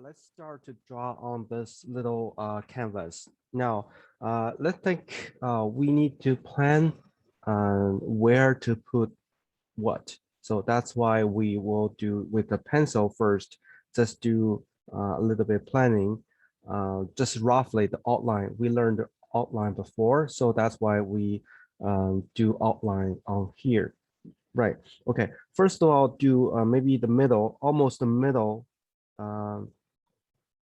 Let's start to draw on this little canvas. Now, let's think we need to plan where to put what. So that's why we will do with the pencil first, just do a little bit planning, just roughly the outline. We learned the outline before, so that's why we do outline on here. Right. Okay. First of all, do maybe the middle, almost um,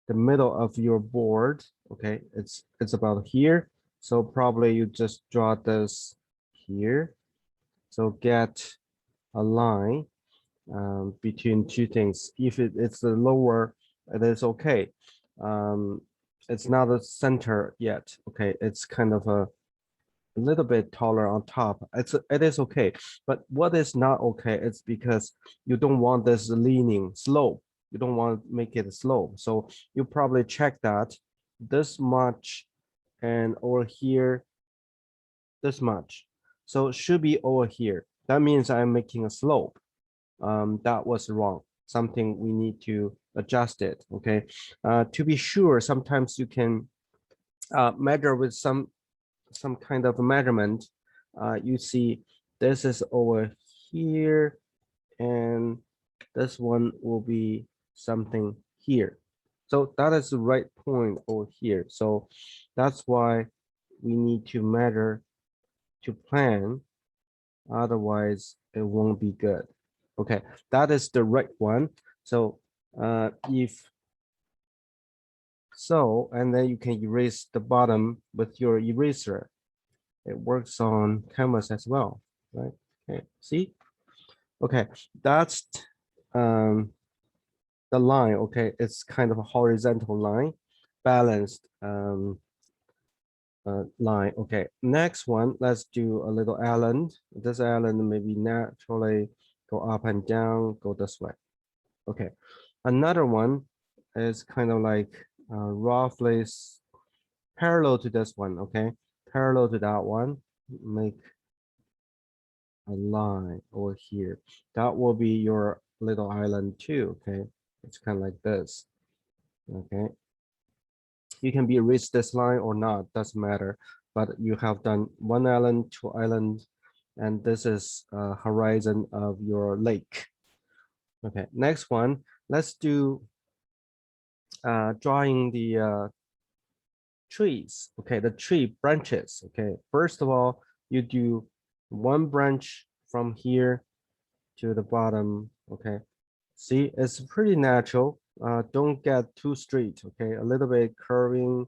the middle of your board. Okay, it's about here. So probably you just draw this here. So get a line between two things. If it's the lower, it is okay. Um, it's not the center yet. Okay, it's kind of a little bit taller on top. It is okay. But what is not okay is because you don't want this leaning slope. You don't want to make it slow. So you probably check that this much and over here this much. So it should be over here. That means I'm making a slope. That was wrong. Something we need to adjust it. Okay. To be sure, sometimes you can measure with some kind of measurement. You see this is over here and this one will be something here. So that is the right point over here. So that's why we need to measure to plan. Otherwise, it won't be good. Okay, that is the right one. So if so, and then you can erase the bottom with your eraser. It works on canvas as well, right? Okay, see? Okay, that's um, the line. Okay, it's kind of a horizontal line, balanced line. Okay, next one, let's do a little island. This island maybe naturally go up and down, go this way. Okay, another one is kind of like roughly parallel to this one. Okay, parallel to that one, make a line over here. That will be your little island too. Okay, it's kind of like this. Okay, you can be reach this line or not, doesn't matter. But you have done one island, two islands, and this is horizon of your lake. Okay, next one, let's do drawing the trees. Okay, the tree branches. Okay, first of all, you do one branch from here to the bottom. Okay, see, it's pretty natural. Don't get too straight. Okay, a little bit curving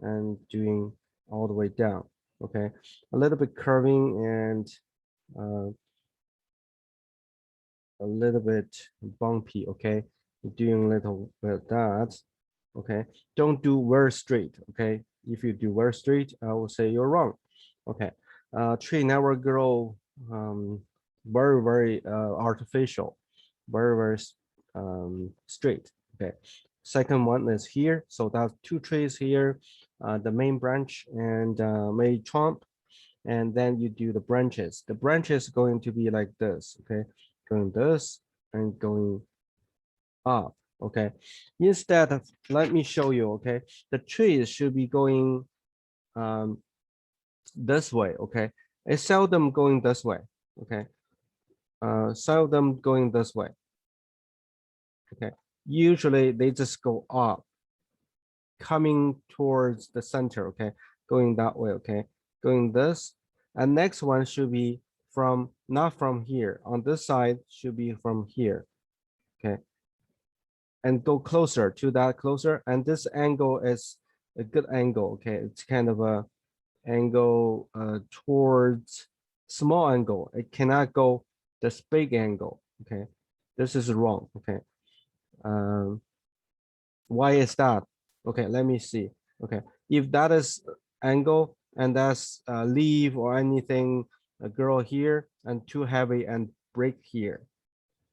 and doing all the way down. Okay, a little bit curving and uh, a little bit bumpy. Okay, doing a little bit of that. Okay, don't do very straight. Okay, if you do very straight, I will say you're wrong. Okay, tree never grow very artificial, very straight. Okay, second one is here. So that's two trees here, the main branch and main trunk, and then you do the branches. The branches going to be like this. Okay, going this and going up. Okay, instead of, let me show you. Okay, the trees should be going um this way. Okay, it's seldom going this way. Okay, seldom going this way. Okay, usually they just go up, coming towards the center. Okay, going that way. Okay, going this, and next one should be from, not from here, on this side should be from here. Okay, and go closer to that, closer, and this angle is a good angle. Okay, it's kind of a angle towards small angle. It cannot go this big angle. Okay, this is wrong. Okay, um, why is that? Okay, let me see. Okay, if that is angle and that's leaf or anything, a girl here and too heavy and break here,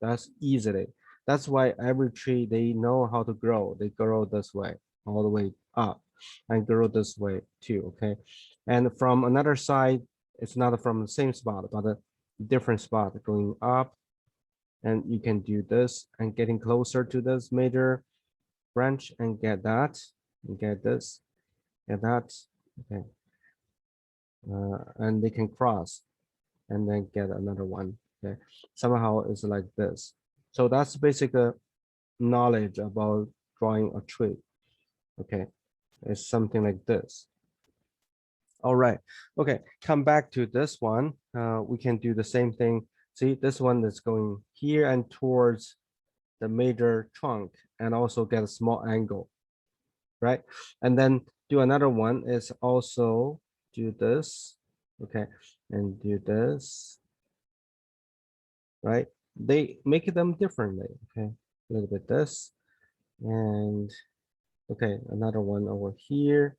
that's easily. That's why every tree, they know how to grow. They grow this way, all the way up, and grow this way too. Okay, and from another side, it's not from the same spot, but a different spot going up, and you can do this and getting closer to this major branch and get that, and get this, get that, okay. And they can cross and then get another one, okay. Somehow it's like this. So that's basic knowledge about drawing a tree, okay. It's something like this. All right, okay, come back to this one. We can do the same thing. See, this one is going here and towards the major trunk and also get a small angle, right? And then do another one is also do this, okay, and do this, right? They make them differently, okay? A little bit this, and okay, another one over here,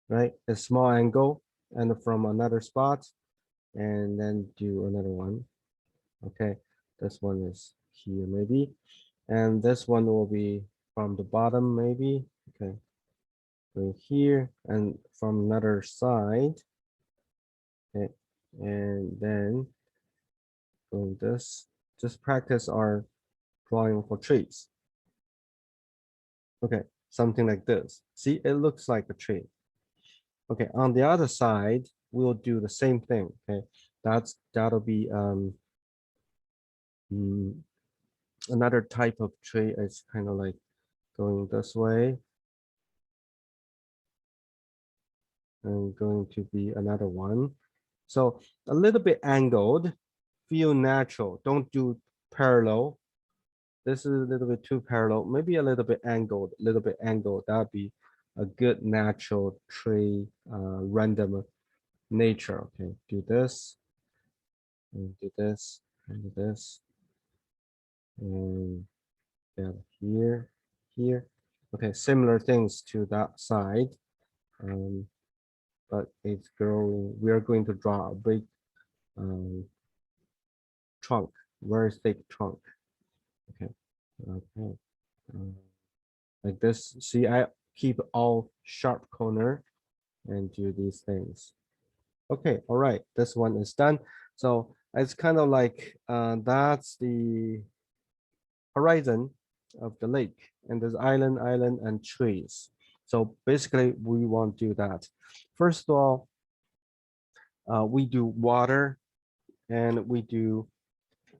right? A small angle and from another spot, and then do another one, okay? This one is here maybe, and this one will be from the bottom maybe, okay? Go here and from another side, okay, and then doing this. Just practice our drawing for trees. Okay, something like this. See, it looks like a tree. Okay, on the other side, we'll do the same thing. Okay, that'll be mm, another type of tree. It's kind of like going this way and going to be another one. So a little bit angled, feel natural. Don't do parallel. This is a little bit too parallel, maybe a little bit angled, a little bit angled. That'd be a good natural tree, random nature. Okay, do this, and do this, and do this, and yeah, here, here. Okay, similar things to that side, but it's growing. We are going to draw a big um, trunk, very thick trunk. Okay, okay. Um, like this. See, I keep all sharp corner and do these things. Okay, all right, this one is done. So it's kind of like that's the horizon of the lake, and there's island, and trees. So basically, we want to do that. First of all, we do water and we do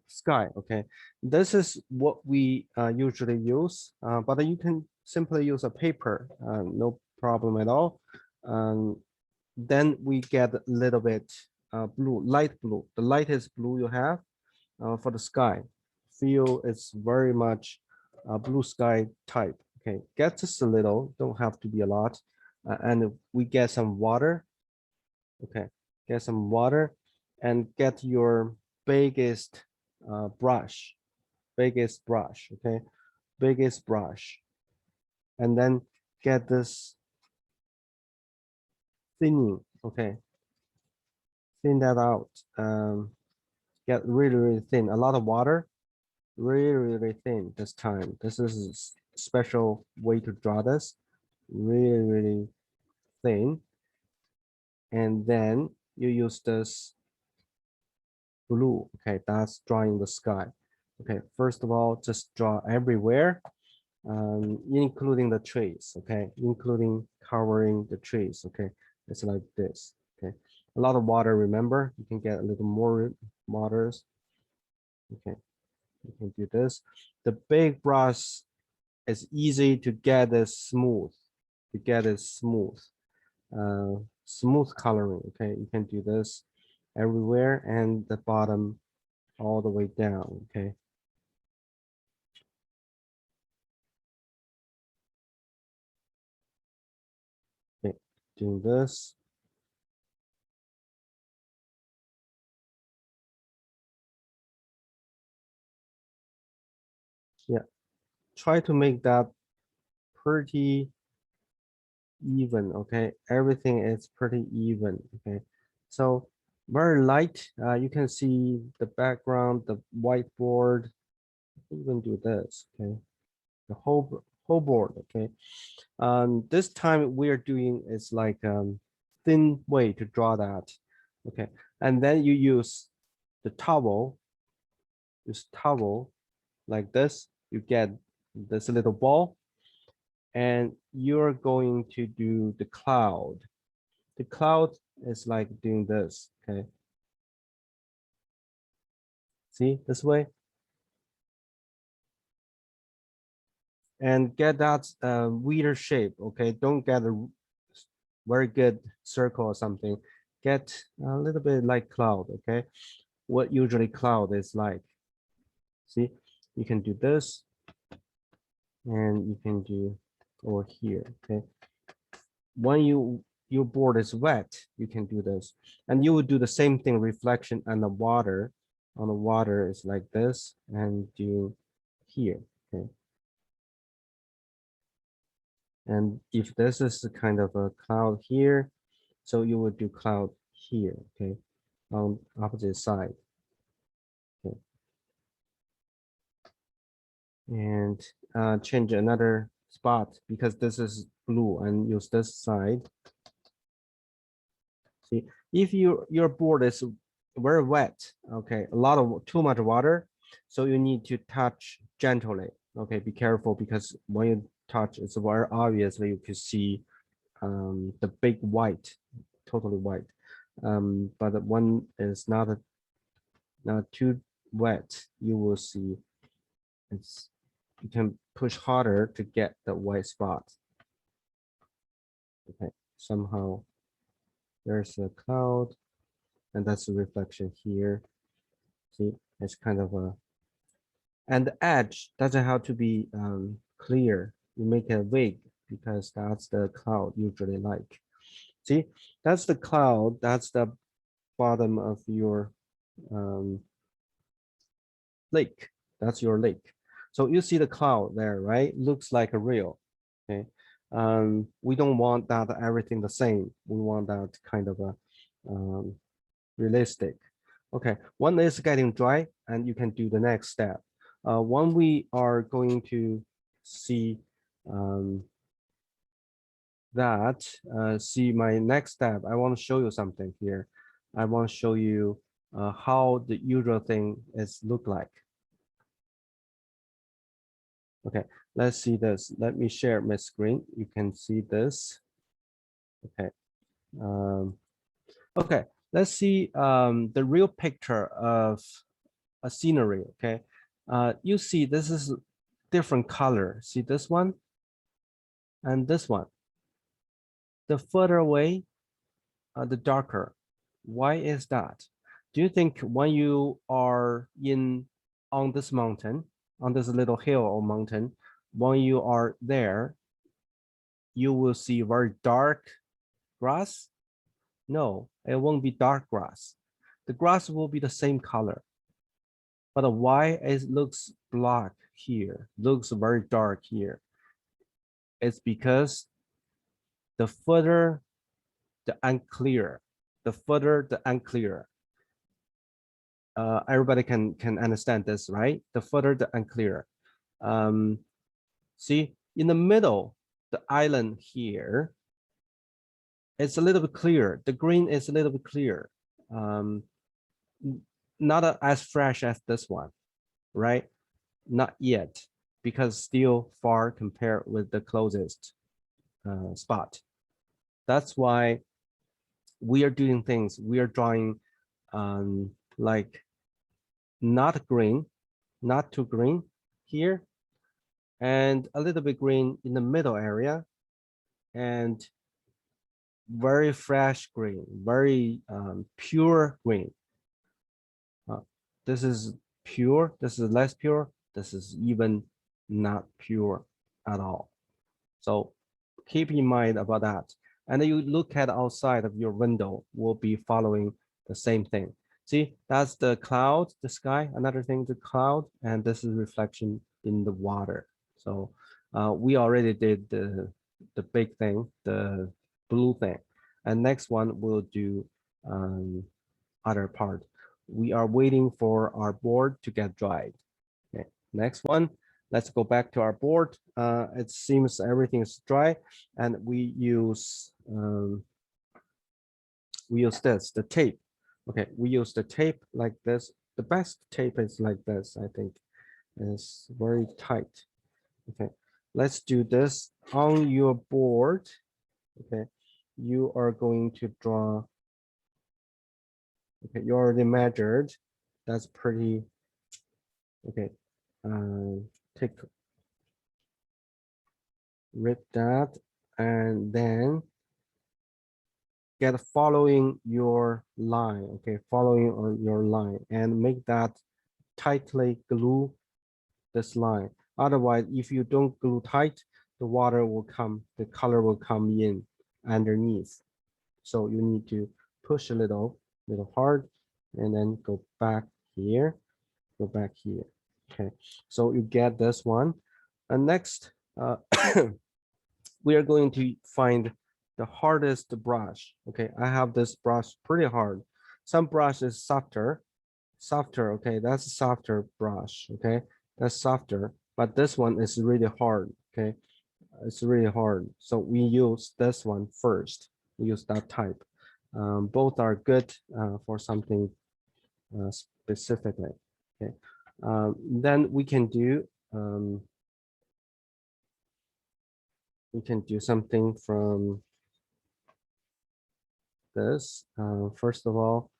sky. Okay, this is what we usually use, but you can simply use a paper, no problem at all. Then we get a little bit blue, light blue, the lightest blue you have for the sky. Feel it's very much blue sky type. Okay, get just a little, don't have to be a lot. And we get some water. Okay, get some water and get your biggest brush, biggest brush, okay, biggest brush. And then get this thinning, okay, thin that out. Get really, really thin, a lot of water, really, really thin this time. This is a special way to draw this, really, really thin. And then you use this blue, okay, that's drawing the sky. Okay, first of all, just draw everywhere, including the trees, okay, including covering the trees, okay. It's like this, okay. A lot of water, remember, you can get a little more waters, okay. You can do this. The big brush is easy to get it smooth, to get it smooth, smooth coloring, okay. You can do this everywhere and the bottom all the way down, okay. Okay, doing this. Yeah, try to make that pretty even, okay. Everything is pretty even, okay. So very light, you can see the background, the whiteboard, even do this, okay. The whole board, okay. This time we are doing is like thin way to draw that, okay. And then you use the towel, use towel like this, you get this little ball, and you're going to do the cloud. The cloud is like doing this, okay? See, this way. And get that weirder shape, okay? Don't get a very good circle or something. Get a little bit like cloud, okay? What usually cloud is like. See, you can do this, and you can do over here, okay? When your board is wet, you can do this, and you would do the same thing. Reflection on the water, is like this, and do here, okay? And if this is kind of a cloud here, so you would do cloud here, okay, on opposite side, okay, and change another spot because this is blue, and use this side. See, if your board is very wet, okay, a lot of too much water, so you need to touch gently. Okay, be careful because when you touch, it's very obviously you can see the big white, totally white. But when it's not too wet, you will see it's you can push harder to get the white spot. Okay, somehow there's a cloud, and that's a reflection here. See, it's kind of a, and the edge doesn't have to be clear. You make a wig because that's the cloud usually like. See, that's the cloud. That's the bottom of your um, lake. That's your lake. So you see the cloud there, right? Looks like a real. Okay. We don't want that everything the same. We want that kind of a realistic. Okay, one is getting dry, and you can do the next step. When we are going to see see my next step, I want to show you something here. I want to show you how the usual thing is look like. Okay, let's see this. Let me share my screen. You can see this. Okay. Okay, let's see the real picture of a scenery. Okay, you see this is different color. See this one and this one. The further away, the darker. Why is that? Do you think when you are on this mountain, on this little hill or mountain, when you are there, you will see very dark grass? No, it won't be dark grass. The grass will be the same color. But why it looks black here, looks very dark here? It's because the further the unclear, the further the unclear. Everybody can understand this, right? The further the unclear. See, in the middle, the island here, it's a little bit clear. The green is a little bit clear. Not as fresh as this one, right? Not yet, because still far compared with the closest spot. That's why we are doing things. We are drawing like not green, not too green here, and a little bit green in the middle area, and very fresh green, very pure green. This is pure, this is less pure, this is even not pure at all. So keep in mind about that. And then you look at outside of your window, will be following the same thing. See, that's the cloud, the sky, another thing, the cloud, and this is reflection in the water. So we already did the big thing, the blue thing. And next one we'll do other part. We are waiting for our board to get dried. Okay, next one. Let's go back to our board. It seems everything is dry, and we use this, the tape. Okay, we use the tape like this. The best tape is like this, I think. It's very tight. Okay, let's do this on your board. Okay, you are going to draw. Okay, you already measured. That's pretty. Okay, take rip that and then get following your line. Okay, following on your line and make that tightly glue this line. Otherwise, if you don't glue tight, the water will come, the color will come in underneath. So you need to push a little hard, and then go back here, go back here. Okay, so you get this one. And next, we are going to find the hardest brush. Okay, I have this brush pretty hard. Some brush is softer. Okay, that's a softer brush. Okay, that's softer, but this one is really hard. Okay, it's really hard. So we use this one first. We use that type. Both are good for something specifically. Okay, then we can do something from this. First of all,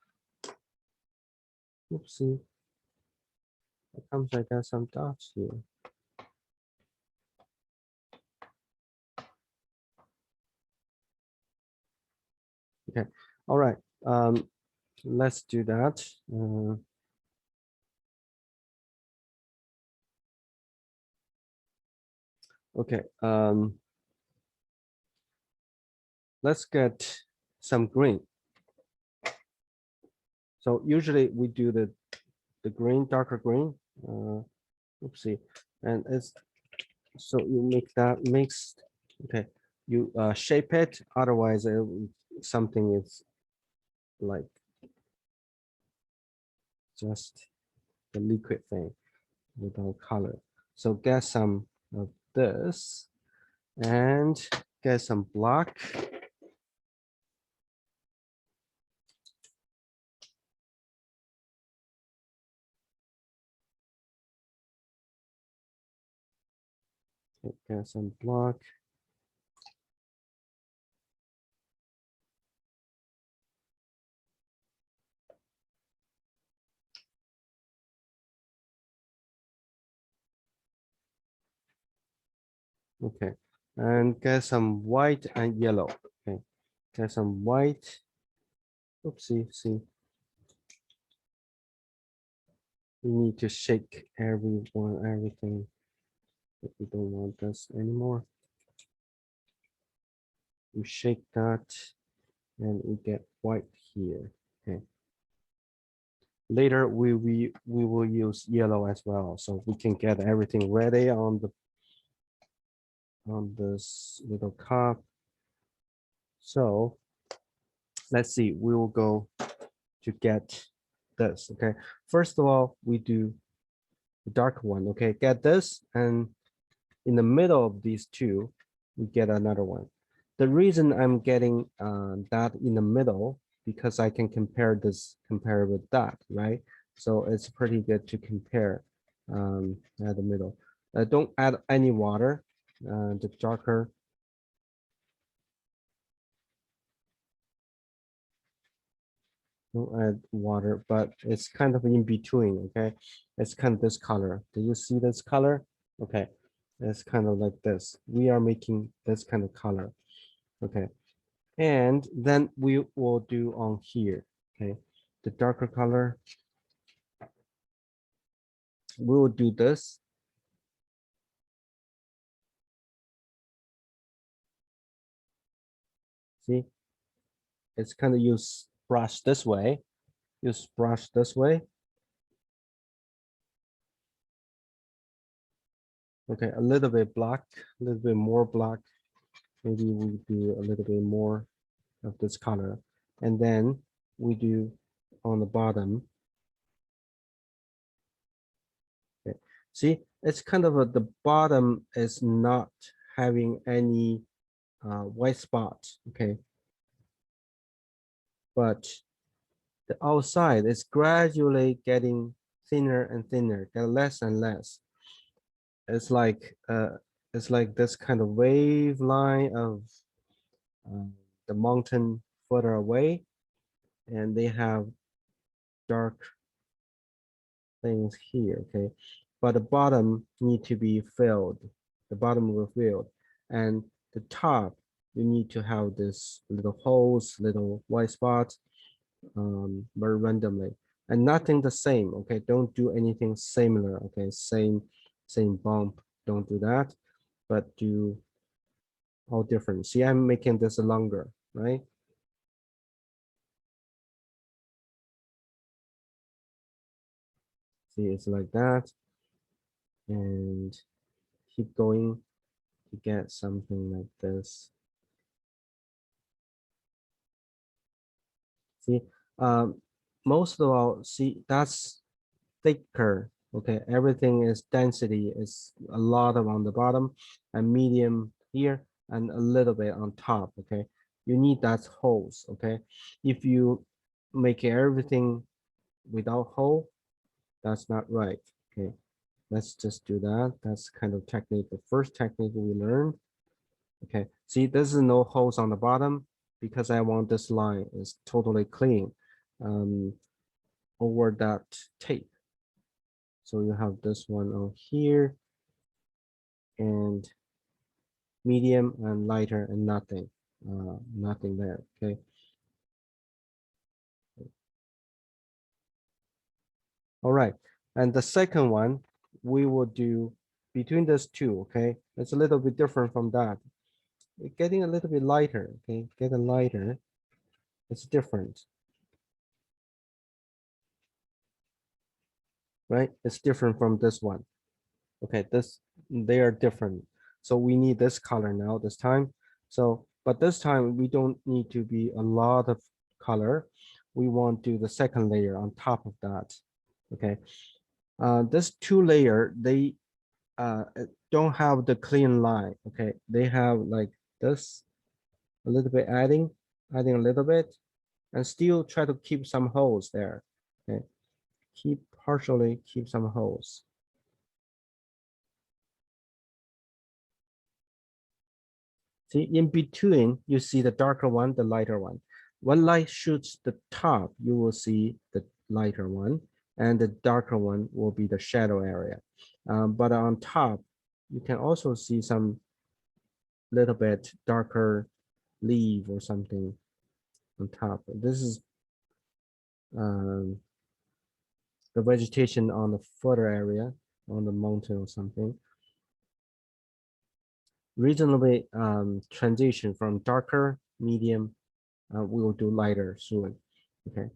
oopsie, it comes I got some dots here. Okay, all right. Let's do that. Okay, let's get some green. So usually we do the green, darker green. Oopsie, and it's so you make that mixed. Okay, you shape it. Otherwise, something is like just the liquid thing without color. So get some of this and get some black. Get some black. Okay, and get some white and yellow. Okay, get some white. Oopsie, see. We need to shake everything. If we don't want this anymore. We shake that and we get white here. Okay. Later we will use yellow as well, so we can get everything ready on this little cup. So let's see, we will go to get this. Okay, first of all, we do the dark one. Okay, get this, and in the middle of these two, we get another one. The reason I'm getting that in the middle, because I can compare with that, right? So it's pretty good to compare at the middle. Don't add any water. The darker. Don't add water, but it's kind of in between, okay? It's kind of this color. Do you see this color? Okay, it's kind of like this. We are making this kind of color, okay? And then we will do on here, okay? The darker color, we will do this. See, it's kind of use brush this way, use brush this way. Okay, a little bit black, a little bit more black. Maybe we do a little bit more of this color. And then we do on the bottom. Okay. See, it's kind of the bottom is not having any white spots, okay? But the outside is gradually getting thinner and thinner, get less and less. it's like this kind of wave line of uh, the mountain further away, and they have dark things here, okay? But the bottom need to be filled. The bottom will filled. And the top, you need to have this little holes, little white spots, very randomly. And nothing the same, okay? Don't do anything similar, okay? Same bump, don't do that, but do all different. See, I'm making this longer, right? See, it's like that. And keep going to get something like this. See, um, most of all, see, that's thicker. Okay, everything is density is a lot of on the bottom and medium here and a little bit on top. Okay, you need that holes. Okay, if you make everything without hole, that's not right. Okay, let's just do that. That's kind of technique. The first technique we learned. Okay, see, there's no holes on the bottom because I want this line is totally clean over that tape. So you have this one on here and medium and lighter and nothing, nothing there. Okay. All right. And the second one, we will do between those two. Okay. It's a little bit different from that. It's getting a little bit lighter. Okay. Getting lighter. It's different, right? It's different from this one. Okay. They are different. So we need this color now this time. So, but this time we don't need to be a lot of color. We want to do the second layer on top of that. Okay. This two layer, they don't have the clean line. Okay. They have like this, a little bit adding a little bit, and still try to keep some holes there. Okay. Keep some holes. See, in between, you see the darker one, the lighter one. When light shoots the top, you will see the lighter one, and the darker one will be the shadow area. But on top, you can also see some little bit darker leaf or something on top. This is um, the vegetation on the further area, on the mountain or something. Reasonably transition from darker, medium, we will do lighter soon. Okay.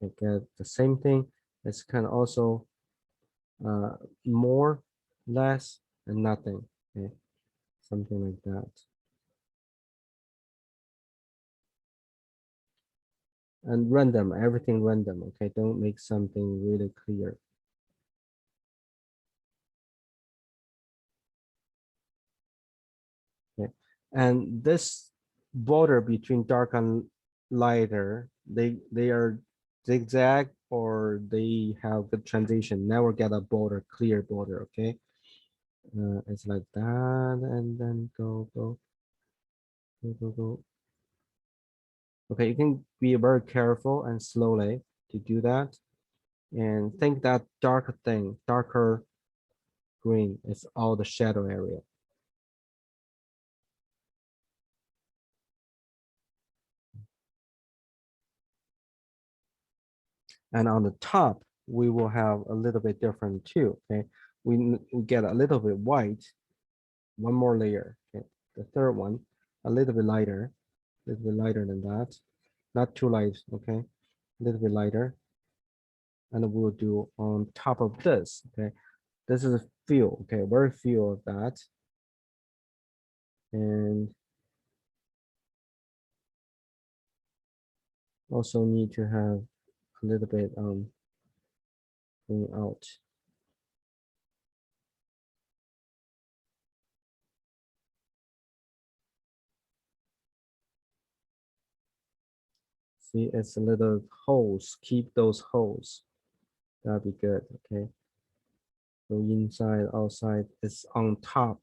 Get the same thing. It's kind of also uh, more, less, and nothing. Okay, something like that. And random, everything random. Okay, don't make something really clear. Okay, and this border between dark and lighter, they are zigzag or they have good transition. Never get a border, clear border. Okay, it's like that, and then go. Okay, you can be very careful and slowly to do that. And think that darker thing, darker green is all the shadow area. And on the top, we will have a little bit different too, okay? We get a little bit white, one more layer, okay? The third one, a little bit lighter than that. Not too light, okay? A little bit lighter. And we'll do on top of this, okay? This is a feel, okay? Very few of that. And also need to have a little bit going out. See, it's a little holes. Keep those holes. That'd be good. Okay. So inside, outside is on top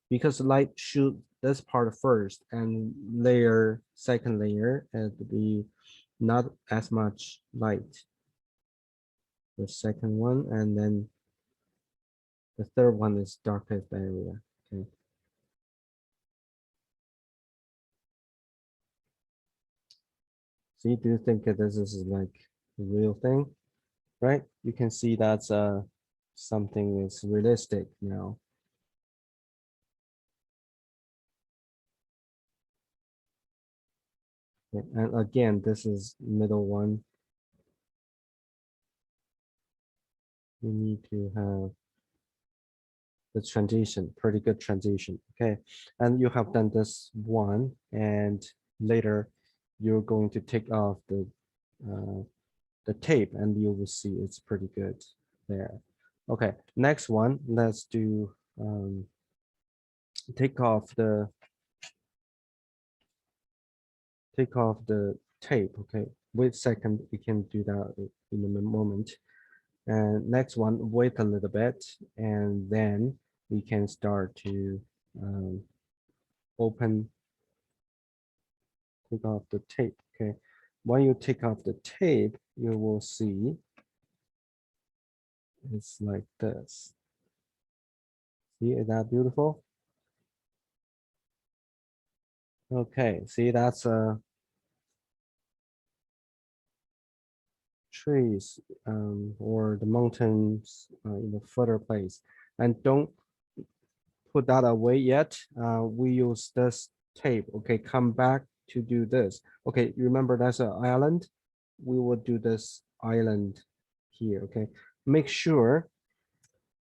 because light shoot this part first and layer, second layer, and be not as much light. The second one, and then the third one is darkest area. Okay. See, do you think that this is like the real thing? Right? You can see that's something is realistic now. Okay. And again, this is middle one. You need to have the transition, pretty good transition. Okay. And you have done this one, and later you're going to take off the tape and you will see it's pretty good there. Okay, next one, let's do take off the tape. Okay, wait a second, we can do that in a moment. And next one, wait a little bit, and then we can start to open, take off the tape. Okay, when you take off the tape, you will see it's like this. See, is that beautiful? Okay, see, that's a trees or the mountains in the further place. And don't put that away yet. We use this tape. Okay, come back to do this. Okay, remember that's an island. We will do this island here. Okay, make sure.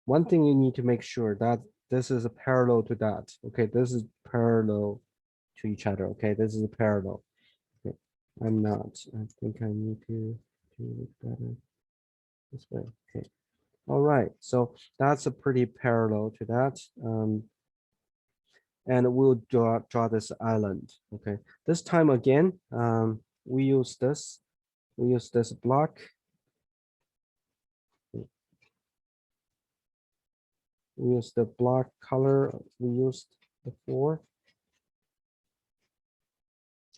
One thing you need to make sure that this is a parallel to that. Okay, this is parallel to each other. Okay, this is a parallel. Okay, I'm not. I think I need to do it better this way. Okay. All right. So that's a pretty parallel to that. And we'll draw this island. Okay. This time again, we use this. We use this block. We use the block color we used before.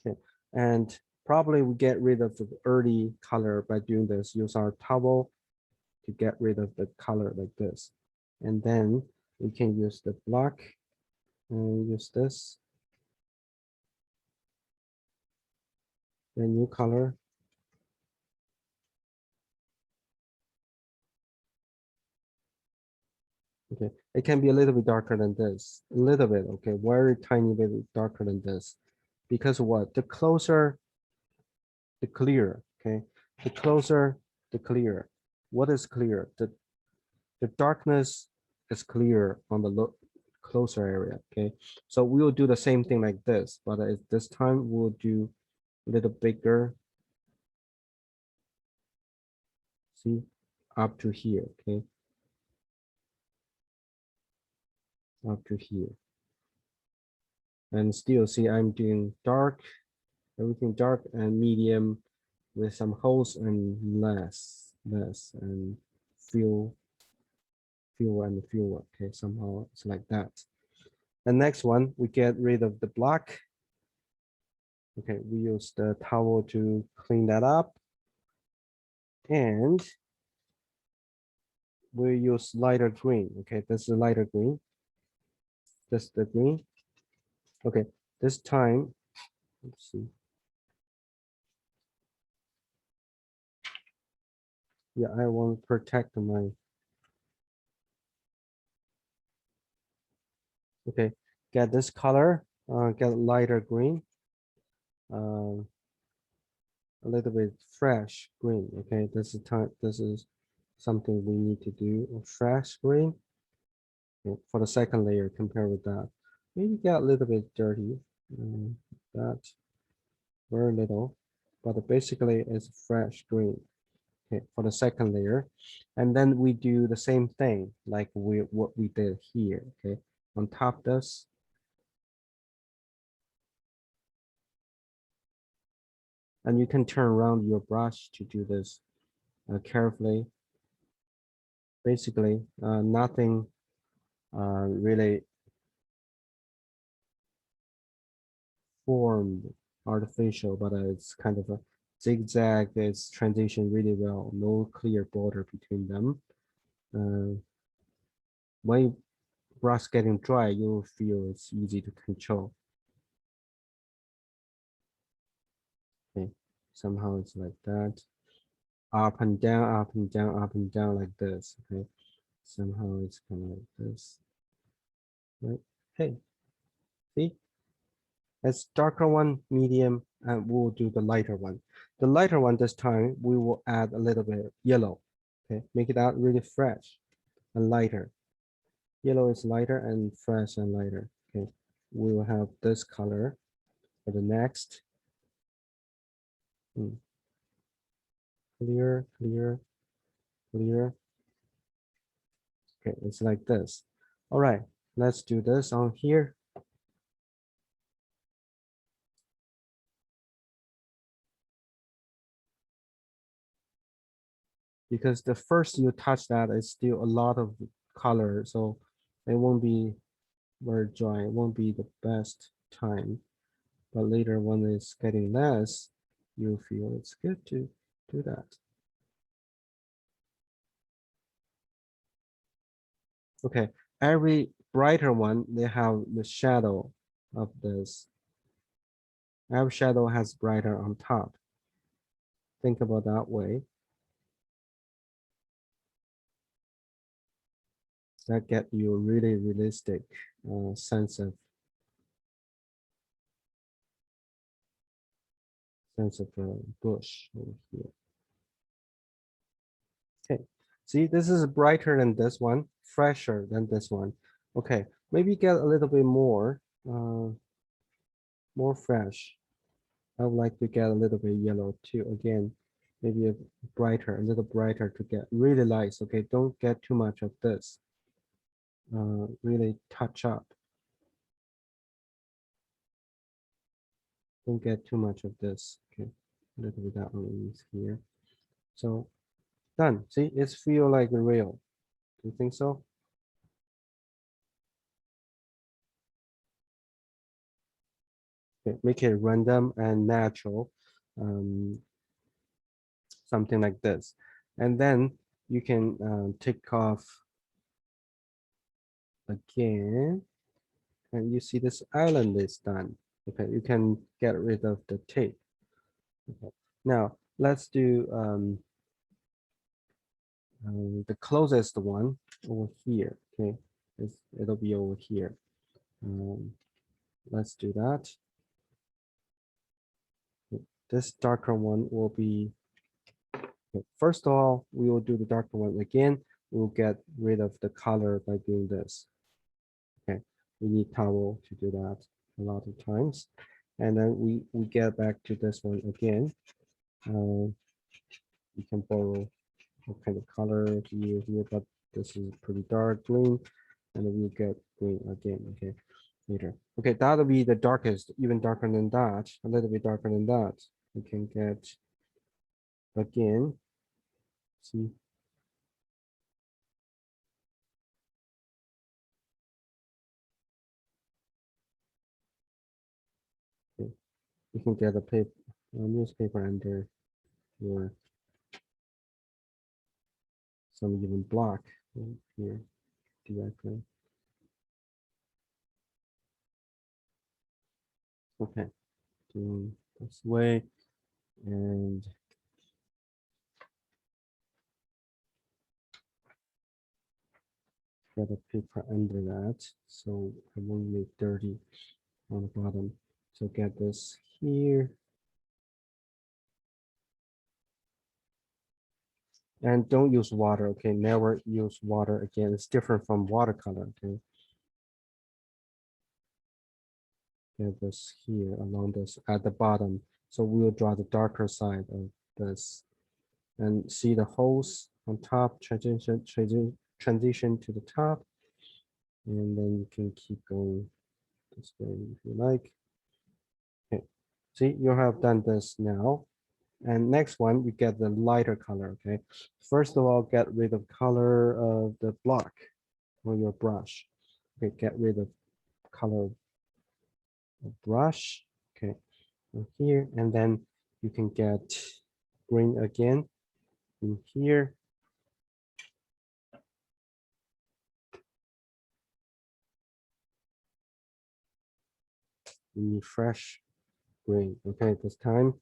Okay. And probably we get rid of the early color by doing this. Use our towel to get rid of the color like this. And then we can use the block and use this. The new color. Okay, it can be a little bit darker than this, a little bit, okay, very tiny bit darker than this. Because what? The closer, the clearer, okay? The closer, the clearer. What is clear? The darkness is clear on the closer area, okay? So we will do the same thing like this, but this time we'll do a little bigger. See, up to here, okay? Up to here. And still see I'm doing dark, everything dark and medium with some holes and less and fewer and fewer. Okay, somehow it's like that. The next one, we get rid of the block. Okay, we use the towel to clean that up. And we use lighter green. Okay, this is lighter green. This is the green. Okay, this time, let's see. Yeah, I want to protect my. Okay, get this color, get lighter green, a little bit fresh green. Okay, this is time. This is something we need to do. A fresh green for the second layer. Compared with that, maybe get a little bit dirty. That very little, but basically it's fresh green. Okay, for the second layer, and then we do the same thing like what we did here. Okay, on top of this. And you can turn around your brush to do this carefully. Basically, nothing really formed artificial, but it's kind of a zigzag. It's transition really well. No clear border between them. When brush getting dry, you'll feel it's easy to control. Okay, somehow it's like that. Up and down, up and down, up and down like this. Okay, somehow it's kind of like this. Right? Hey, see? It's darker one, medium, and we'll do the lighter one. The lighter one this time, we will add a little bit of yellow. Okay, make it out really fresh and lighter. Yellow is lighter and fresh and lighter. Okay, we will have this color for the next. Clear, clear, clear. Okay, it's like this. All right, let's do this on here. Because the first you touch that is still a lot of color, so it won't be very dry. It won't be the best time. But later when it's getting less, you feel it's good to do that. Okay, every brighter one, they have the shadow of this. Every shadow has brighter on top. Think about that way. That get you a really realistic sense of bush over here. Okay, see, this is brighter than this one, fresher than this one. Okay, maybe get a little bit more fresh. I would like to get a little bit yellow too. Again, maybe a little brighter to get really light. Okay, don't get too much of this. Really touch up. Don't get too much of this. Okay, a little bit that one is here. So done. See, it's feel like real. Do you think so? Okay, make it random and natural. Something like this. And then you can take off again. And you see this island is done. Okay, you can get rid of the tape. Okay. Now let's do the closest one over here. Okay, it'll be over here. Let's do that. This darker one will be, okay, first of all, we will do the darker one again. We'll get rid of the color by doing this. Okay, we need towel to do that a lot of times. And then we get back to this one again. You can borrow what kind of color to use here, but this is pretty dark green, and then we'll get green again, okay, later. Okay, that'll be the darkest, even darker than that, a little bit darker than that. We can get again, see. Okay. You can get a paper, a newspaper under your some even black here directly. Okay, doing this way and get a paper under that so it won't make dirty on the bottom. So get this here. And don't use water, okay? Never use water again. It's different from watercolor, okay? Get this here along this at the bottom. So we'll draw the darker side of this and see the holes on top, transition to the top. And then you can keep going this way if you like. Okay, see, you have done this now. And next one, you get the lighter color, okay? First of all, get rid of color of the block or your brush. Okay, get rid of color of brush, okay, in here, and then you can get green again in here. Refresh green, okay, this time.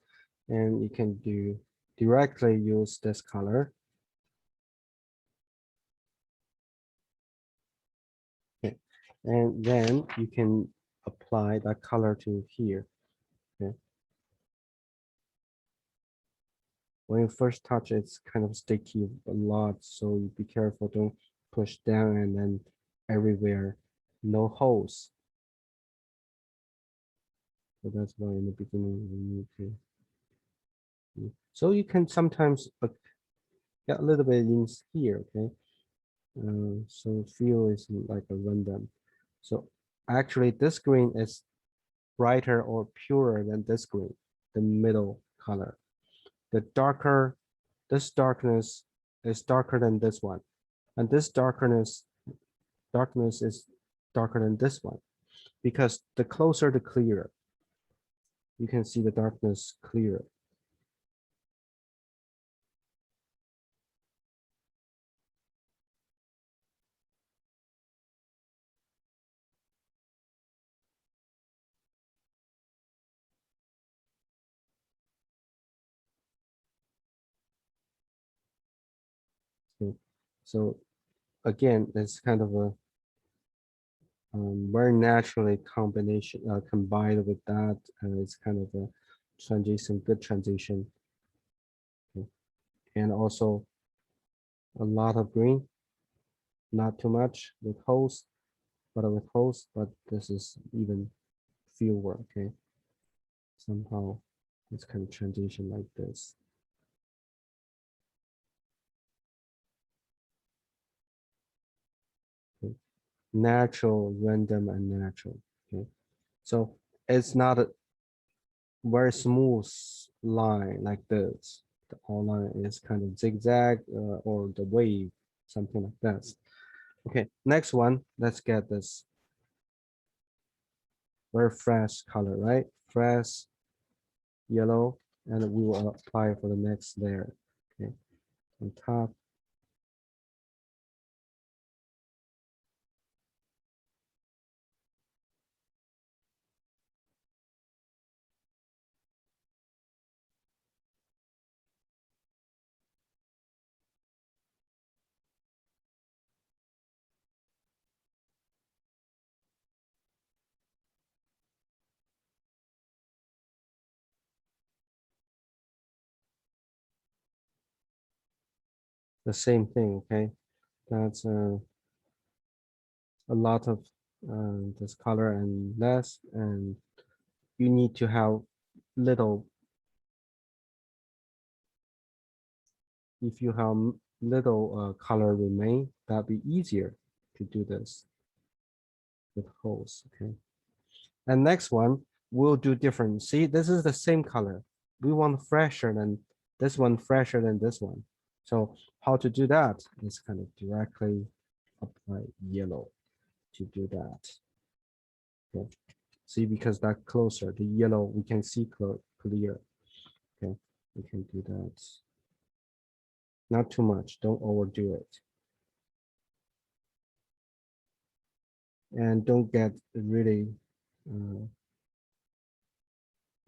And you can do directly use this color. Okay, and then you can apply that color to here. Okay. When you first touch it, it's kind of sticky a lot, so you be careful, don't push down and then everywhere, no holes. So that's why in the beginning we need to. So you can sometimes get a little bit in here, okay? So feel is like a random. So actually this green is brighter or purer than this green, the middle color. The darker, this darkness is darker than this one. And this darkness is darker than this one. Because the closer the clearer, you can see the darkness clearer. Okay. So again, it's kind of a very naturally combination combined with that. It's kind of a transition, good transition. Okay. And also a lot of green, not too much with holes, but this is even fewer, okay? Somehow it's kind of transition like this. Okay. Natural, random, and natural, okay? So it's not a very smooth line like this. The outline is kind of zigzag or the wave, something like that. Okay, next one, let's get this very fresh color, right? Fresh yellow, and we will apply for the next layer. Okay, on top. The same thing, okay? That's a lot of this color and less, and you need to have little, if you have little color remain, that'd be easier to do this with holes, okay? And next one, we'll do different. See, this is the same color. We want fresher than this one, fresher than this one. So how to do that is kind of directly apply yellow to do that. Okay. See, because that closer, the yellow, we can see clear. Okay, we can do that. Not too much, don't overdo it. And don't get really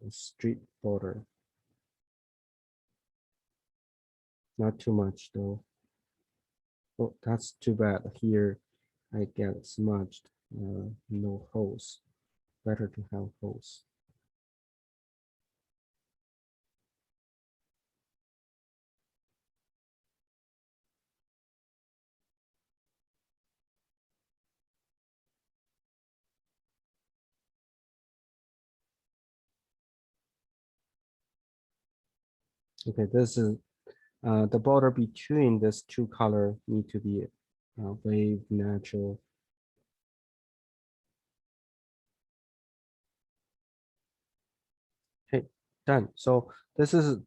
a street border. Not too much though. Oh, that's too bad. Here I get smudged. No holes. Better to have holes. Okay, this is the border between these two color need to be wave natural. Okay, done. So this is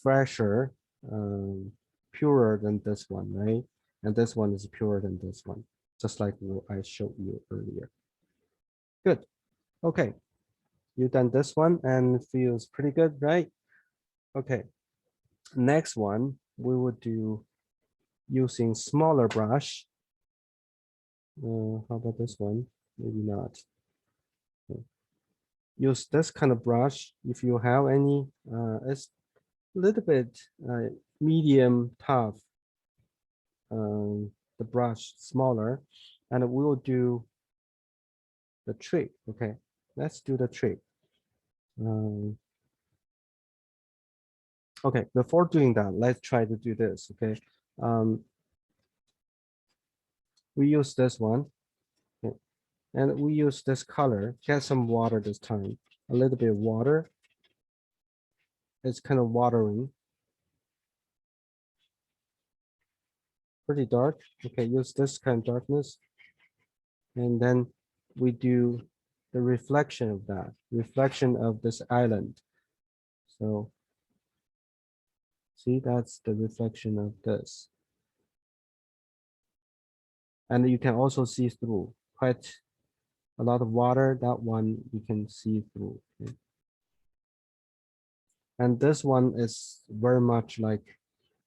fresher, um, purer than this one, right? And this one is purer than this one, just like what I showed you earlier. Good. Okay, you done this one and feels pretty good, right? Okay, next one we will do using smaller brush. How about this one? Maybe not. Okay. Use this kind of brush if you have any. It's a little bit medium tough. The brush smaller, and we will do the trick. Okay, let's do the trick. Okay, before doing that, let's try to do this. Okay, we use this one, okay, and we use this color. Get some water this time. A little bit of water. It's kind of watering. Pretty dark. Okay, use this kind of darkness, and then we do the reflection of that. Reflection of this island. So see, that's the reflection of this. And you can also see through quite a lot of water. That one you can see through. Okay? And this one is very much like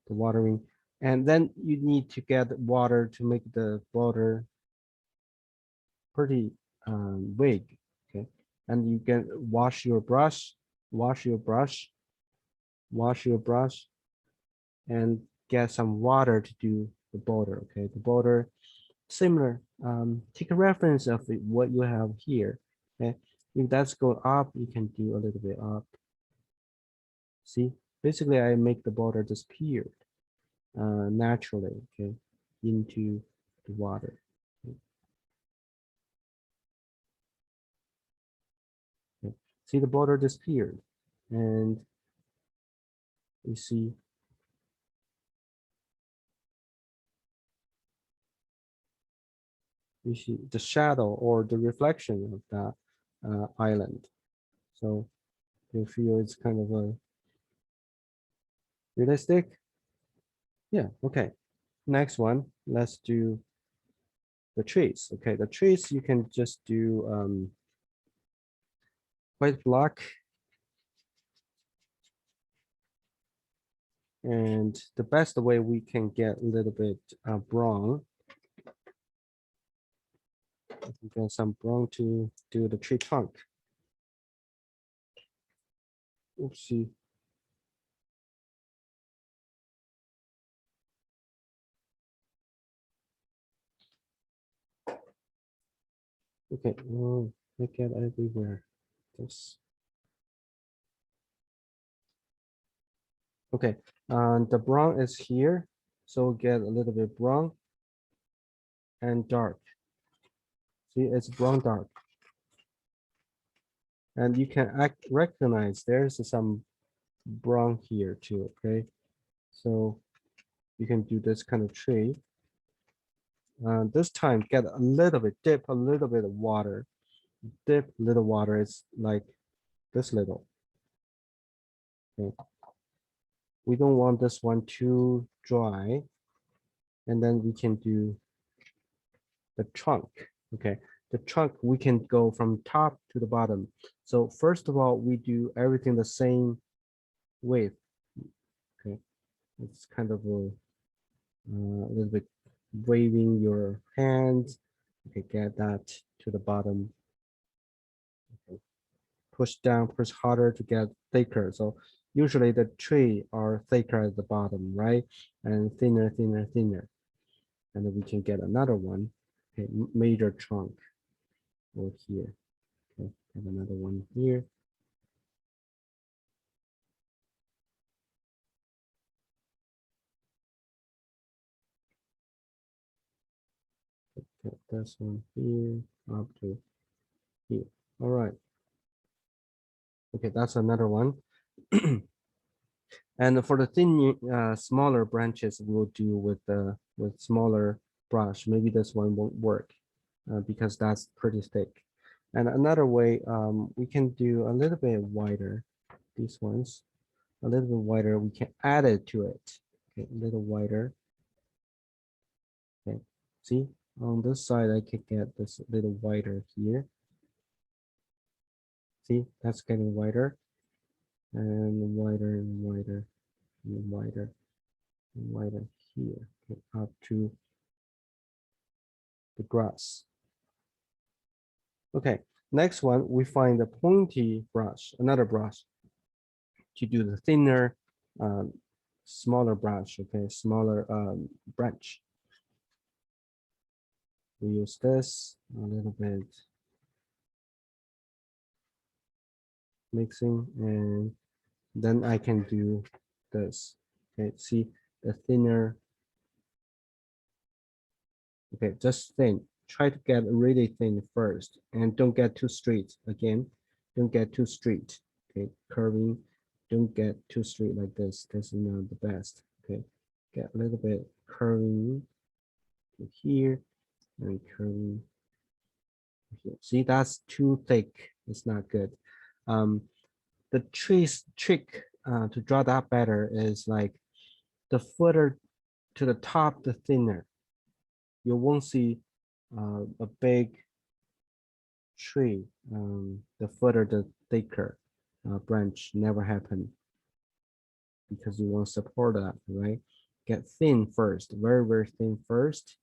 the watering. And then you need to get water to make the border pretty big. Okay, and you can wash your brush, wash your brush, wash your brush, and get some water to do the border. Okay, the border similar. Take a reference of what you have here. Okay, if that's go up, you can do a little bit up. See, basically, I make the border disappear naturally. Okay, into the water. Okay. See, the border disappeared, and you see the shadow or the reflection of that island. So you feel it's kind of a realistic. Yeah, okay. Next one, let's do the trees. Okay, the trees you can just do white block. And the best way we can get a little bit brown. Get some brown to do the tree trunk. Oopsie. Okay, oh, I get everywhere. This. Okay, and the brown is here, so get a little bit brown and dark. See, it's brown dark, and you can recognize there's some brown here too. Okay, so you can do this kind of tree. This time, get a little bit, dip a little bit of water. Dip little water. It's like this little. Okay. We don't want this one too dry. And then we can do the trunk. Okay, the trunk we can go from top to the bottom. So first of all, we do everything the same width. Okay, it's kind of a little bit waving your hands. Okay, get that to the bottom. Okay. Push down, push harder to get thicker. So usually the tree are thicker at the bottom, right? And thinner, thinner, thinner. And then we can get another one. Okay, major trunk over here. Okay, have another one here. Get this one here up to here. All right. Okay, that's another one. And for the thin, smaller branches, we'll do with smaller brush. Maybe this one won't work because that's pretty thick. And another way, we can do a little bit wider. These ones, a little bit wider, we can add it to it. Okay, a little wider. Okay, see, on this side, I can get this little wider here. See, that's getting wider and wider and wider and wider and wider here, okay, up to the grass. Okay, next one, we find a pointy brush, another brush to do the thinner, um, smaller brush, okay, smaller branch. We use this a little bit mixing, and then I can do this. Okay, see the thinner. Okay, just thin. Try to get really thin first, and don't get too straight. Again, don't get too straight. Okay, curving. Don't get too straight like this. This is not the best. Okay, get a little bit curving to here and curving here. See, that's too thick. It's not good. The trick to draw that better is like the further to the top, the thinner. You won't see a big tree. The further, the thicker branch never happen because you won't support that, right? Get thin first, very, very thin first,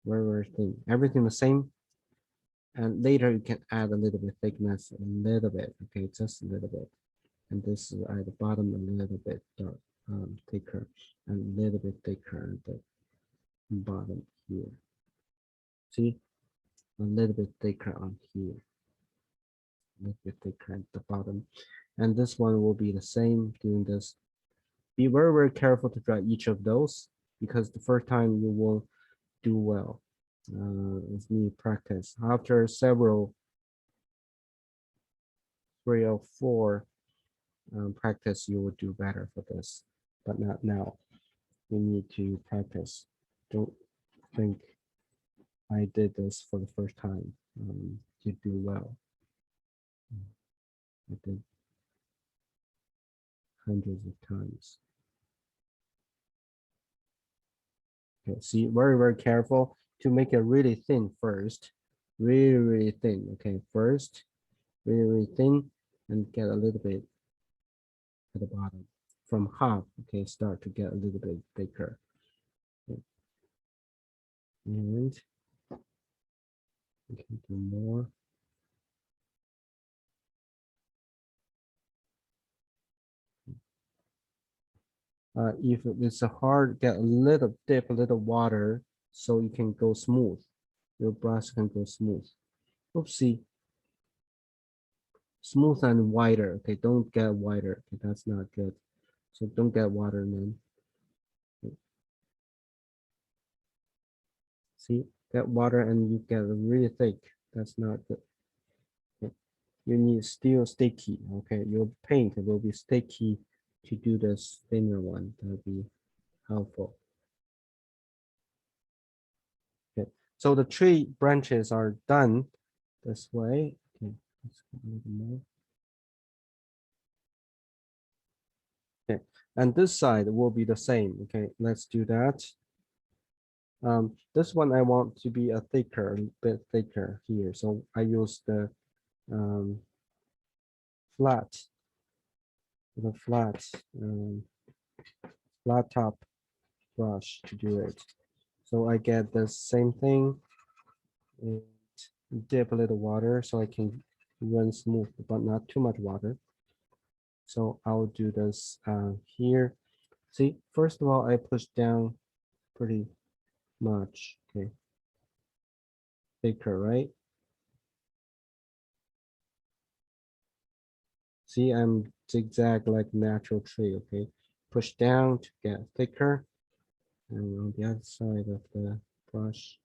very, very thin. Everything the same. And later you can add a little bit thickness, a little bit, okay, just a little bit. And this is at the bottom a little bit dark, thicker, and a little bit thicker at the bottom here. See, a little bit thicker on here, a little bit thicker at the bottom. And this one will be the same doing this. Be very, very careful to draw each of those because the first time you won't do well. It's need practice. After several, 3 or 4 practice, you will do better for this, but not now. You need to practice. Don't think I did this for the first time to do well. I did hundreds of times. Okay, see, very, very careful to make it really thin first. Really, really thin. Okay, first, really, really thin, and get a little bit at the bottom. From half, okay, start to get a little bit thicker. Okay. And we can do more. If it's a hard, get a little dip, a little water, so you can go smooth. Your brush can go smooth. Oopsie. Smooth and wider. Okay, don't get wider. Okay, that's not good. So don't get water, man. Okay. See, get water and you get really thick. That's not good. Okay. You need still sticky. Okay, your paint will be sticky to do this thinner one. That'll be helpful. Okay, so the tree branches are done this way. Okay, let's go a little more. Okay, and this side will be the same. Okay, let's do that. This one I want to be a bit thicker here. So I use the flat, the flat, flat top brush to do it. So I get the same thing and dip a little water so I can run smooth, but not too much water. So I'll do this here. See, first of all, I push down pretty much. Okay, thicker, right? See, I'm zigzag like natural tree. Okay, push down to get thicker, and on the other side of the brush.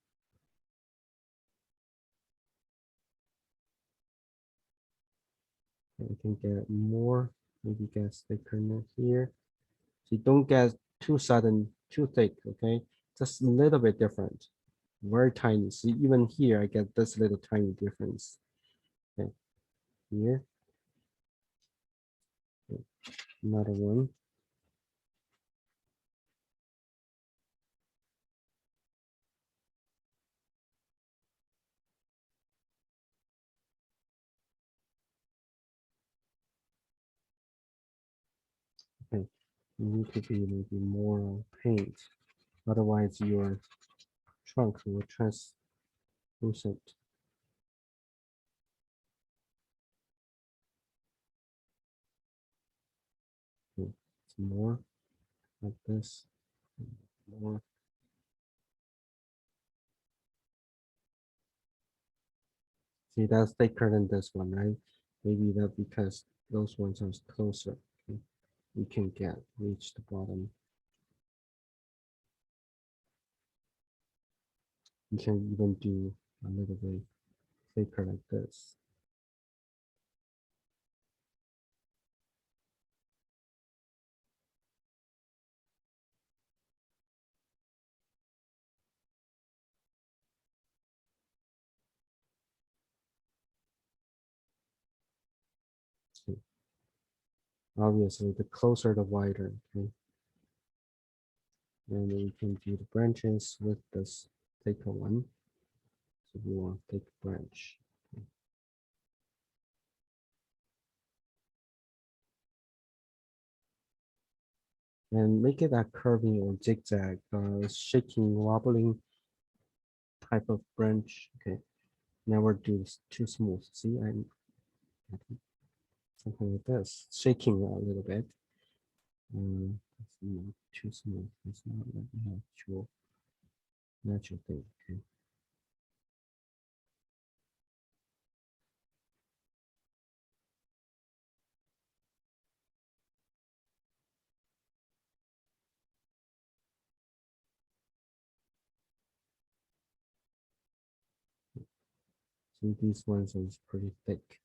You can get more, maybe get thicker here. So you don't get too sudden, too thick, okay? Just a little bit different, very tiny. See, even here, I get this little tiny difference. Okay, here, Another one. Okay, you need to be maybe more paint, otherwise your trunk will translucent. Okay, some more like this. More. See, that's thicker than this one, right? Maybe that because those ones are closer. Okay? We can reach the bottom. You can even do a little bit thicker like this. See, obviously, the closer the wider. Okay, and then we can do the branches with this thicker one. So we want thick branch. Okay. And make it a curving or zigzag, shaking, wobbling type of branch. Okay, never do this too smooth. See, I'm something like this, shaking a little bit. It's not too smooth. It's not like natural thing. Okay. So these ones is pretty thick.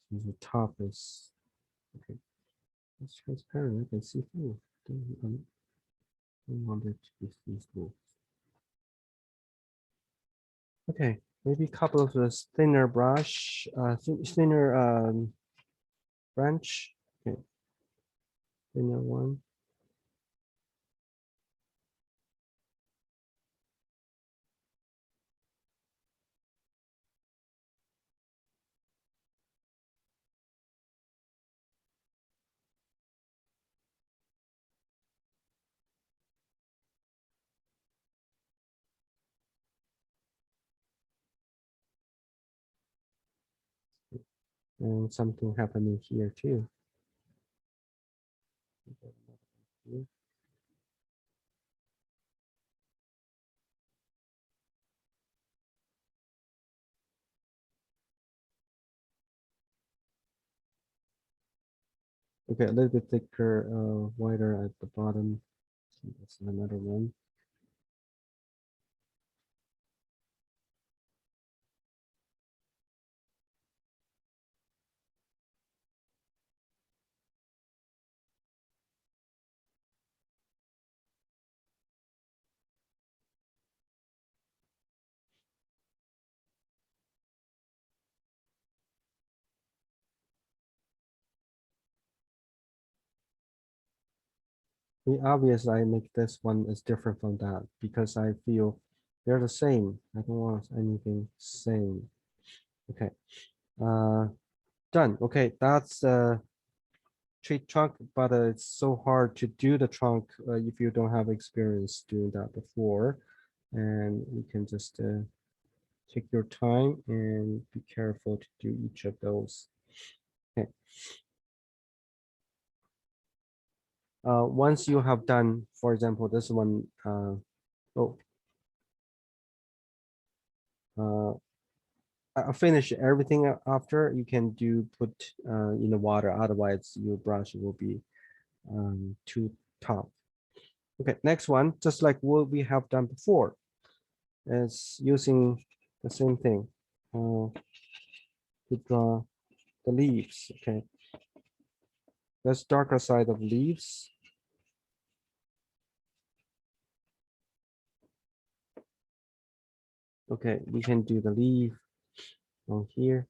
So the top is okay. It's transparent. I can see through. Don't want it to be see-through. Okay, maybe a couple of this thinner brush, thinner branch. Okay, thinner one. And something happening here too. Okay, a little bit thicker, wider at the bottom. So that's another one. The obvious I make this one is different from that because I feel they're the same. I don't want anything same. Okay. Uh done. Okay, that's tree trunk, but it's so hard to do the trunk if you don't have experience doing that before. And you can just take your time and be careful to do each of those. Okay. Once you have done, for example, this one, oh, uh, finish everything after, you can put in the water, otherwise your brush will be too tough. Okay, next one, just like what we have done before, is using the same thing to draw the leaves. Okay, that's darker side of leaves. Okay, we can do the leaf on here,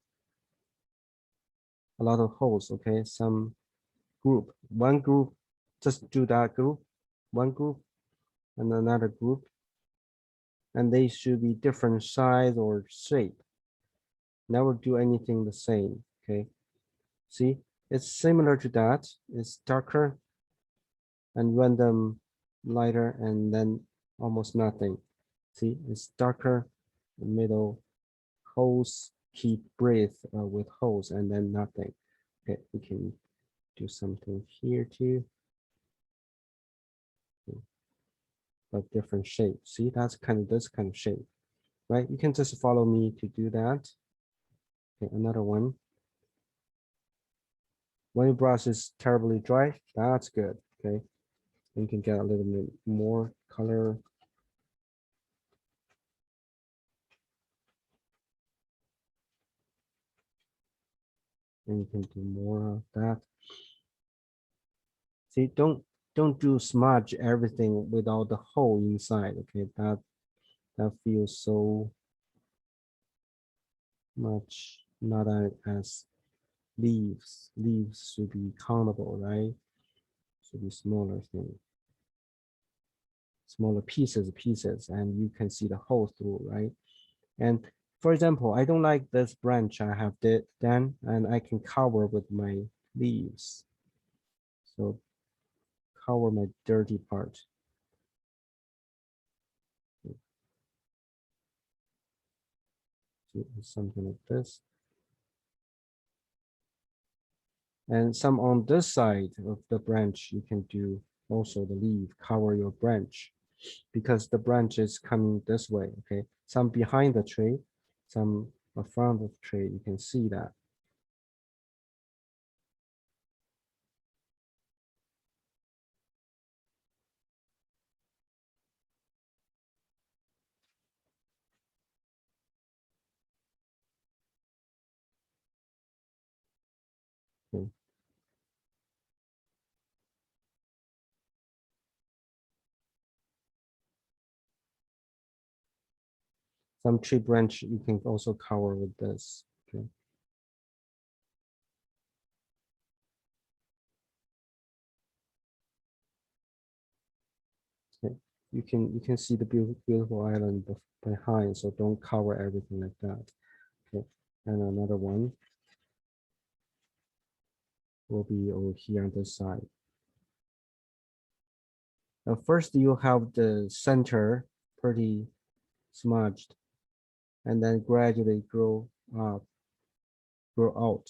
a lot of holes, okay? Some group, one group, just do that group, one group, and another group, and they should be different size or shape. Never do anything the same, okay? See, it's similar to that. It's darker and random lighter and then almost nothing. See, it's darker, the middle, holes, keep breathe with holes and then nothing. Okay, we can do something here too. But different shape. See, that's kind of this kind of shape, right? You can just follow me to do that. Okay, another one. When your brush is terribly dry, that's good. Okay, you can get a little bit more color. And you can do more of that. See, don't do smudge everything without the hole inside. Okay, that feels so much not as leaves. Leaves should be countable, right? Should be smaller thing, smaller pieces, and you can see the hole through, right? And for example, I don't like this branch I have done, and I can cover with my leaves. So cover my dirty part. So something like this. And some on this side of the branch, you can do also the leaf, cover your branch because the branch is coming this way, okay? Some behind the tree, some front of the tree, you can see that. Okay. Some tree branch you can also cover with this, okay? Okay. You can see the beautiful island behind, so don't cover everything like that. Okay, and another one will be over here on this side. Now first you have the center pretty smudged, and then gradually grow up, grow out.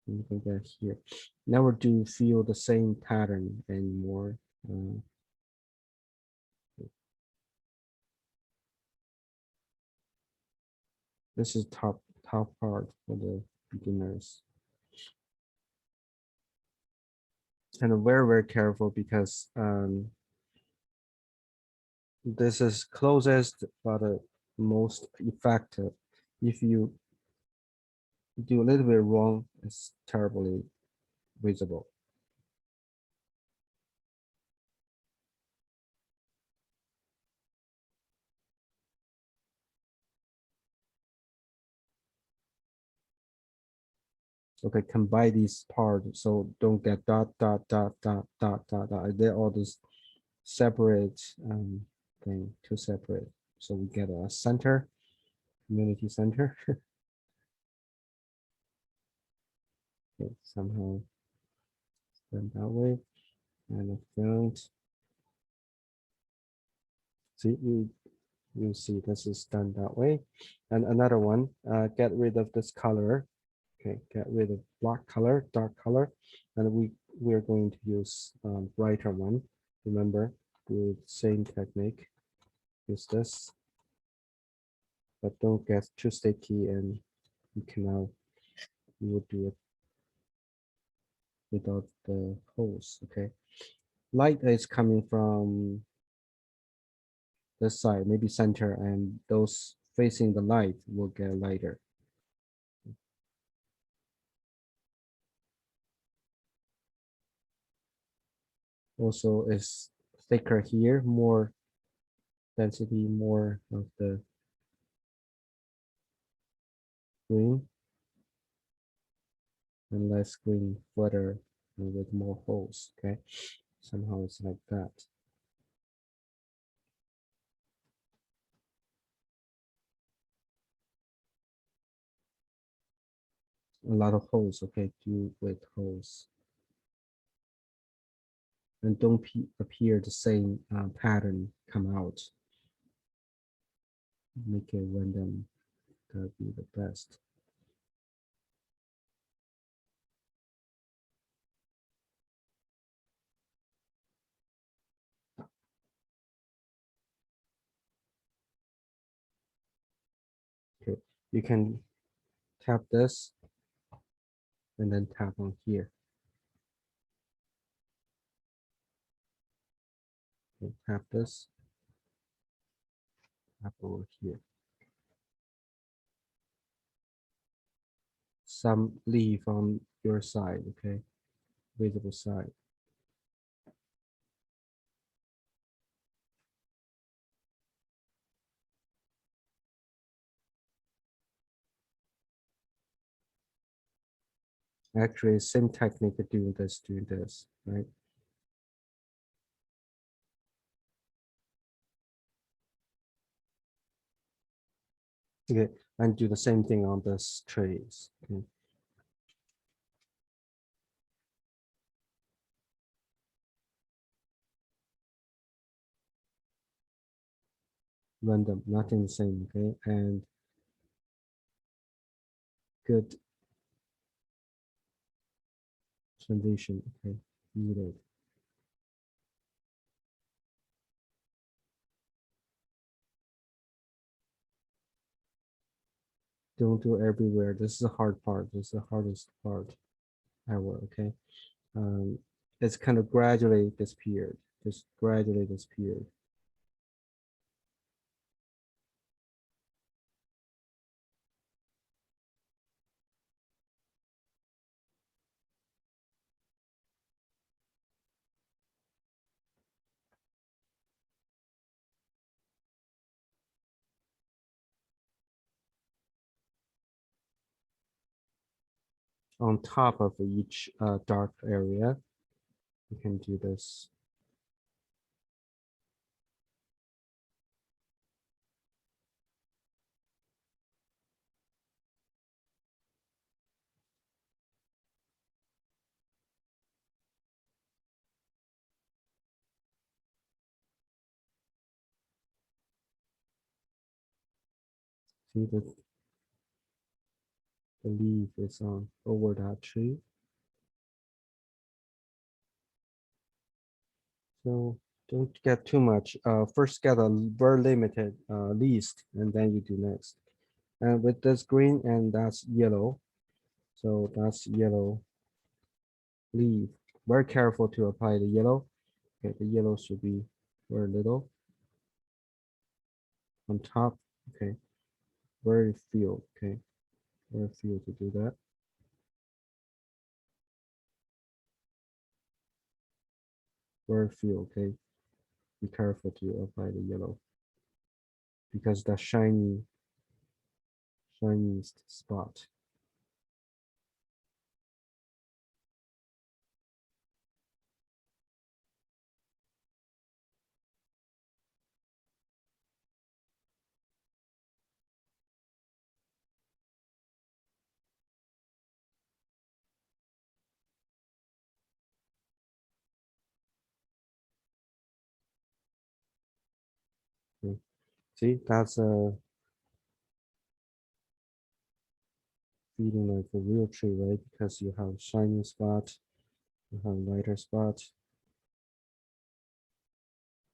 You can get here. Never do feel the same pattern anymore. This is top part for the beginners. And very careful because this is closest but most effective. If you do a little bit wrong, it's terribly visible. Okay, combine these parts so don't get dot. They're all this separate thing, too separate. So we get a center, community center. Okay, somehow done that way. And the front. See, you see this is done that way. And another one, get rid of this color. Okay, get rid of black color, dark color, and we're going to use brighter one. Remember, do the same technique. Use this, but don't get too sticky, and you cannot. You would do it without the holes. Okay, light is coming from this side, maybe center, and those facing the light will get lighter. also is thicker here, more density, more of the green, and less green further and with more holes. Okay, somehow it's like that. A lot of holes. Okay, do with holes, and don't appear the same pattern come out. Make it random. That'd be the best. Okay, you can tap this and then tap on here. Okay, tap this, tap over here. Some leave on your side, okay, visible side. Actually, same technique of doing this, right? Okay, and do the same thing on this trays. Okay. Random, nothing the same, okay, and good transition, okay, needed. Don't do everywhere. This is the hard part. This is the hardest part ever, okay? It's kind of gradually disappeared, just gradually disappeared. On top of each dark area, you can do this. See the leaf is on over that tree. So don't get too much. First get a very limited list, and then you do next. And with this green and that's yellow. So that's yellow leaf. Very careful to apply the yellow. Okay, the yellow should be very little on top. Okay, very few. Okay, very few to do that. Very few. Okay, be careful to apply the yellow because the shiniest spot. Okay. See, that's a feeling like a real tree, right? Because you have shiny spot, you have lighter spot,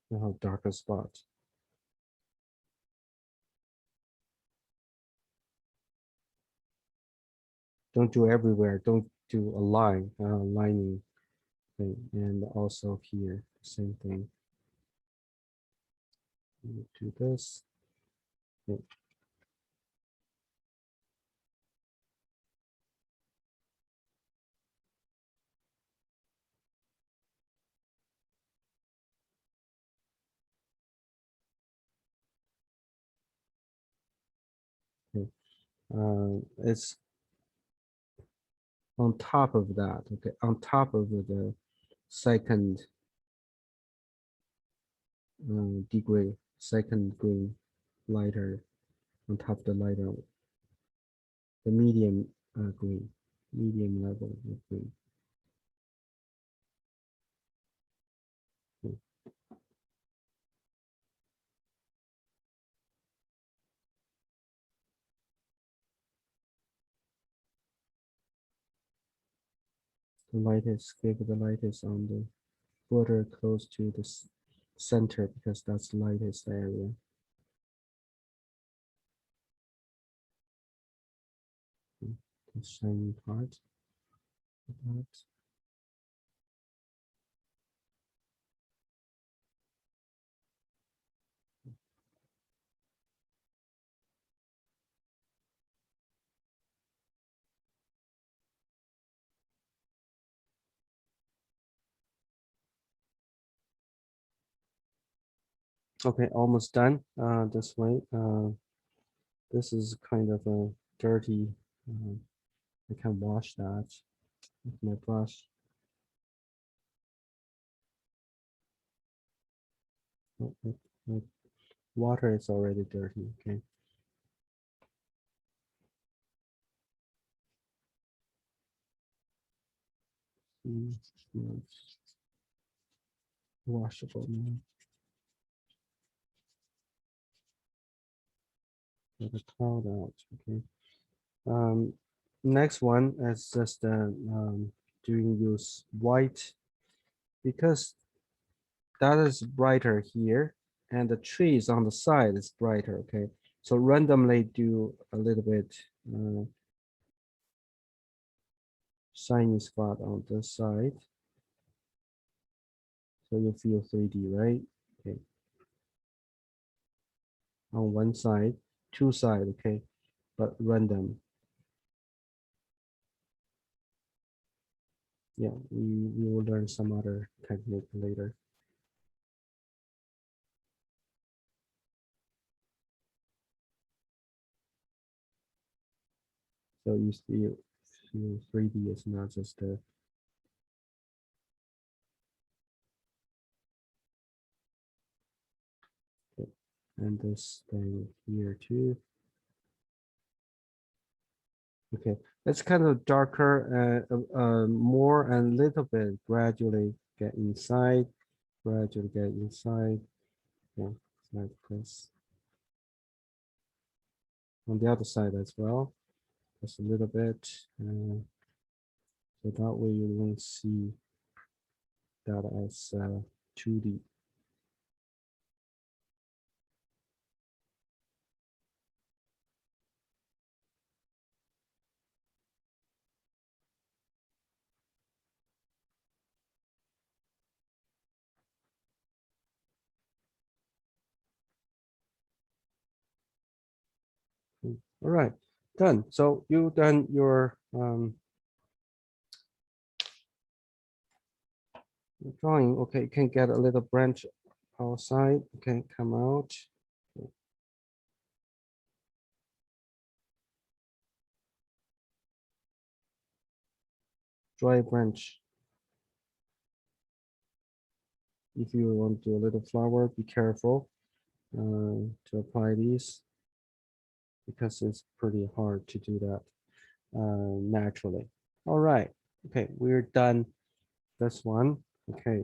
you have darker spot. Don't do everywhere. Don't do a lining thing. And also here, same thing. You do this. Okay. It's on top of that, okay, on top of the second degree, second green lighter, on top of the lighter, the medium green, medium level of green. Okay. The lightest, give the lightest on the border close to the center because that's the lightest area. The shiny part. That. Okay, almost done. This way. This is kind of a dirty. Uh, I can wash that with my brush. Oh, my water is already dirty. Okay. It's washable now. Get the cloud out. Okay. Next one is just doing use white because that is brighter here and the trees on the side is brighter. Okay. So randomly do a little bit shiny spot on this side. So you feel 3D, right? Okay. On one side, two side, okay, but random. Yeah, we will learn some other technique later. So you feel 3D is not just a okay. And this thing here too. Okay, it's kind of darker, more and little bit gradually get inside, gradually get inside. Yeah, like this. On the other side as well, just a little bit. So that way you won't see that as 2D. All right, done. So you done your drawing. Okay, you can get a little branch outside. Okay, come out. Okay. Dry branch. If you want to do a little flower, be careful to apply these because it's pretty hard to do that naturally. All right. Okay, we're done this one. Okay,